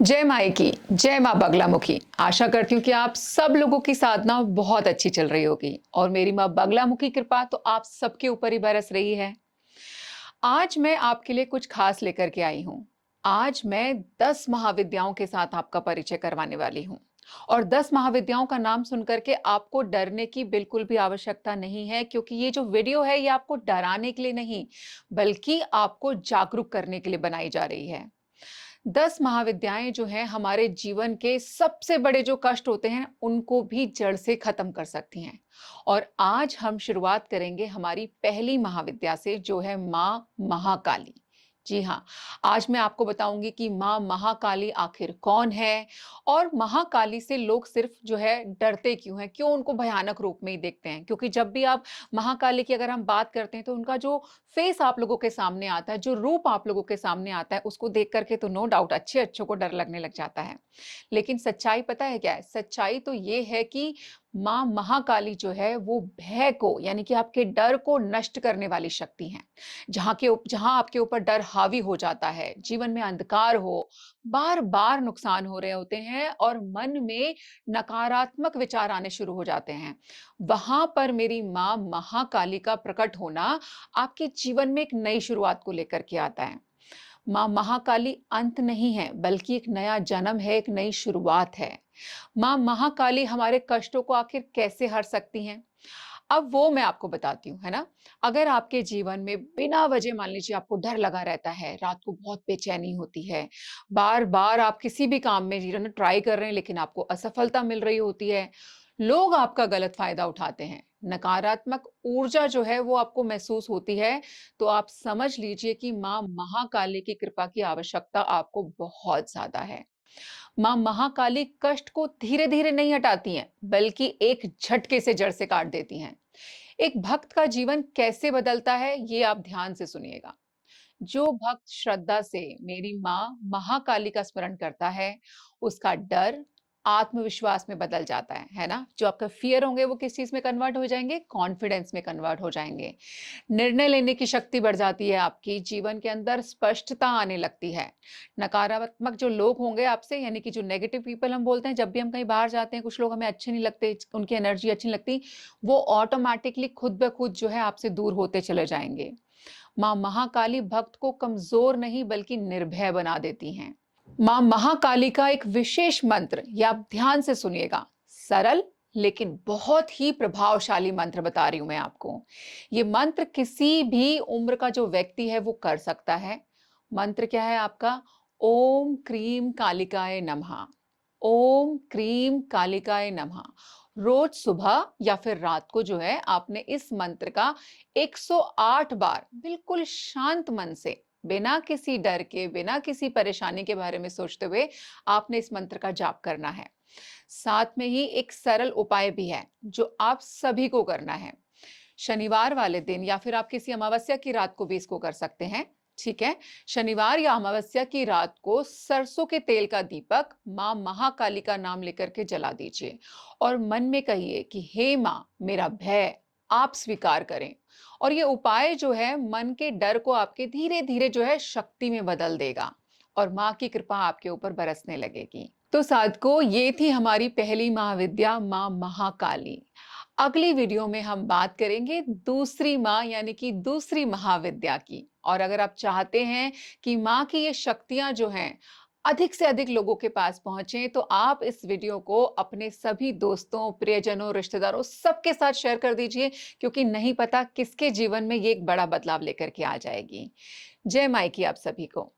जय माई की जय माँ बगलामुखी। आशा करती हूँ कि आप सब लोगों की साधना बहुत अच्छी चल रही होगी और मेरी माँ बगलामुखी कृपा तो आप सबके ऊपर ही बरस रही है। आज मैं आपके लिए कुछ खास लेकर के आई हूँ। आज मैं 10 महाविद्याओं के साथ आपका परिचय करवाने वाली हूँ और 10 महाविद्याओं का नाम सुनकर के आपको डरने की बिल्कुल भी आवश्यकता नहीं है, क्योंकि ये जो वीडियो है ये आपको डराने के लिए नहीं बल्कि आपको जागरूक करने के लिए बनाई जा रही है। 10 महाविद्याएं जो हैं हमारे जीवन के सबसे बड़े जो कष्ट होते हैं उनको भी जड़ से खत्म कर सकती हैं। और आज हम शुरुआत करेंगे हमारी पहली महाविद्या से, जो है मां महाकाली। जी हाँ, आज मैं आपको बताऊंगी कि मां महाकाली आखिर कौन है और महाकाली से लोग सिर्फ जो है डरते क्यों हैं, क्यों उनको भयानक रूप में ही देखते हैं। क्योंकि जब भी आप महाकाली की अगर हम बात करते हैं तो उनका जो फेस आप लोगों के सामने आता है, जो रूप आप लोगों के सामने आता है, उसको देख करके तो नो डाउट अच्छे अच्छों को डर लगने लग जाता है। लेकिन सच्चाई पता है क्या है? सच्चाई तो ये है कि मां महाकाली जो है वो भय को, यानी कि आपके डर को नष्ट करने वाली शक्ति है। जहां आपके ऊपर डर हावी हो जाता है, जीवन में अंधकार हो, बार बार नुकसान हो रहे होते हैं और मन में नकारात्मक विचार आने शुरू हो जाते हैं, वहां पर मेरी मां महाकाली का प्रकट होना आपके जीवन में एक नई शुरुआत को लेकर के आता है। मां महाकाली अंत नहीं है बल्कि एक नया जन्म है, एक नई शुरुआत है। मां महाकाली हमारे कष्टों को आखिर कैसे हर सकती हैं? अब वो मैं आपको बताती हूँ, है ना? अगर आपके जीवन में बिना वजह मान लीजिए आपको डर लगा रहता है, रात को बहुत बेचैनी होती है, बार-बार आप किसी भी काम में जीवन में ट्राई कर रहे हैं लेकिन आपको असफलता मिल रही होती है, लोग आपका गलत फायदा उठाते हैं, नकारात्मक ऊर्जा जो है वो आपको महसूस होती है, तो आप समझ लीजिए कि माँ महाकाली की कृपा की आवश्यकता आपको बहुत ज़्यादा है। माँ महाकाली कष्ट को धीरे-धीरे नहीं हटाती हैं, बल्कि एक झटके से जड़ से काट देती हैं। एक भक्त का जीवन कैसे बदलता है, ये आप ध्यान से सुनिएगा। जो भक्त श्रद्धा से मेरी माँ महाकाली का स्मरण करता है, उसका डर आत्मविश्वास में बदल जाता है ना? जो आपका फ़ियर होंगे वो किस चीज़ में कन्वर्ट हो जाएँगे? कॉन्फिडेंस में कन्वर्ट हो जाएँगे। निर्णय लेने की शक्ति बढ़ जाती है आपकी, जीवन के अंदर स्पष्टता आने लगती है। नकारात्मक जो लोग होंगे आपसे, यानी कि जो नेगेटिव पीपल हम बोलते हैं, जब भी हम कहीं बाहर जाते हैं, कुछ लोग हमें अच्छे नहीं लगते, उनकी एनर्जी अच्छी नहीं लगती, वो ऑटोमैटिकली खुद ब खुद जो है आपसे दूर होते चले जाएँगे। माँ महाकाली भक्त को कमजोर नहीं बल्कि निर्भय बना देती हैं। माँ महाकाली का एक विशेष मंत्र, ये आप ध्यान से सुनिएगा। सरल लेकिन बहुत ही प्रभावशाली मंत्र बता रही हूं मैं आपको। ये मंत्र किसी भी उम्र का जो व्यक्ति है वो कर सकता है। मंत्र क्या है आपका? ओम क्रीम कालिकाय नमः। ओम क्रीम कालिकाय नमः। रोज सुबह या फिर रात को जो है आपने इस मंत्र का 108 बार बिल्कुल शांत मन से, बिना किसी डर के, बिना किसी परेशानी के बारे में सोचते हुए आपने इस मंत्र का जाप करना है। साथ में ही एक सरल उपाय भी है जो आप सभी को करना है। शनिवार वाले दिन या फिर आप किसी अमावस्या की रात को भी इसको कर सकते हैं। ठीक है? शनिवार या अमावस्या की रात को सरसों के तेल का दीपक मां महाकाली का नाम लेकर के जला दीजिए और मन में कहिए कि हे मां, मेरा भय आप स्वीकार करें। और ये उपाय जो है मन के डर को आपके धीरे-धीरे जो है शक्ति में बदल देगा और मां की कृपा आपके ऊपर बरसने लगेगी। तो साधको, ये थी हमारी पहली महाविद्या मां महाकाली। अगली वीडियो में हम बात करेंगे दूसरी माँ, यानी कि दूसरी महाविद्या की। और अगर आप चाहते हैं कि माँ की ये शक्तियां जो हैं अधिक से अधिक लोगों के पास पहुंचे, तो आप इस वीडियो को अपने सभी दोस्तों, प्रियजनों, रिश्तेदारों सबके साथ शेयर कर दीजिए, क्योंकि नहीं पता किसके जीवन में ये एक बड़ा बदलाव लेकर के आ जाएगी। जय माई की आप सभी को।